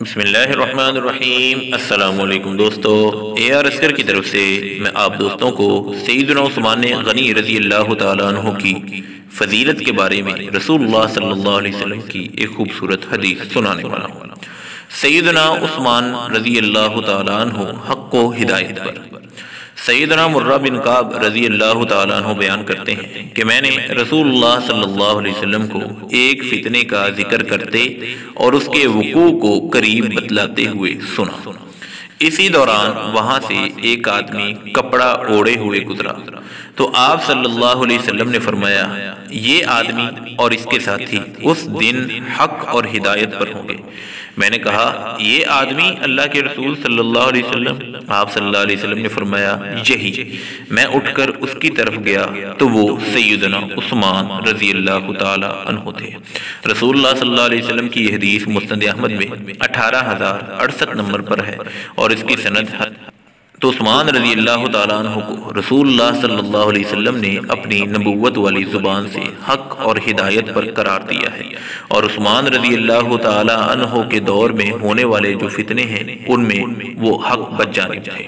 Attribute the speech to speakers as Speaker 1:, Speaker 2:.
Speaker 1: بسم اللہ الرحمن الرحیم۔ السلام علیکم دوستو، AR کی طرف سے میں آپ دوستوں کو سیدنا عثمان غنی رضی اللہ تعالیٰ عنہ کی فضیلت کے بارے میں رسول اللہ صلی اللہ علیہ وسلم کی ایک خوبصورت حدیث سنانے والا ہوں۔ سیدنا عثمان رضی اللہ تعالیٰ عنہ حق و ہدایت پر۔ سیدنا مرہ بن کعب رضی اللہ تعالیٰ عنہ بیان کرتے ہیں کہ میں نے رسول اللہ صلی اللہ علیہ وسلم کو ایک فتنے کا ذکر کرتے اور اس کے وقوع کو قریب بتلاتے ہوئے سنا۔ اسی دوران وہاں سے ایک آدمی کپڑا اوڑے ہوئے گزرا تو آپ صلی اللہ علیہ وسلم نے فرمایا، یہ آدمی اور اس کے ساتھی اس دن حق اور ہدایت پر ہوں گے۔ میں نے کہا، یہ آدمی اللہ کے رسول صلی اللہ علیہ وسلم؟ آپ صلی اللہ علیہ وسلم نے فرمایا، یہی۔ میں اٹھ کر اس کی طرف گیا تو وہ سیدنا عثمان رضی اللہ تعالی عنہ تھے۔ رسول اللہ صلی اللہ علیہ وسلم کی یہ حدیث مسند احمد میں 18068 نمبر پر ہے اور اس کی سند تو عثمان رضی اللہ تعالیٰ عنہ کو رسول اللہ صلی اللہ علیہ وسلم نے اپنی نبوت والی زبان سے حق اور ہدایت پر قرار دیا ہے، اور عثمان رضی اللہ تعالیٰ عنہ کے دور میں ہونے والے جو فتنے ہیں ان میں وہ حق بد جانب تھے۔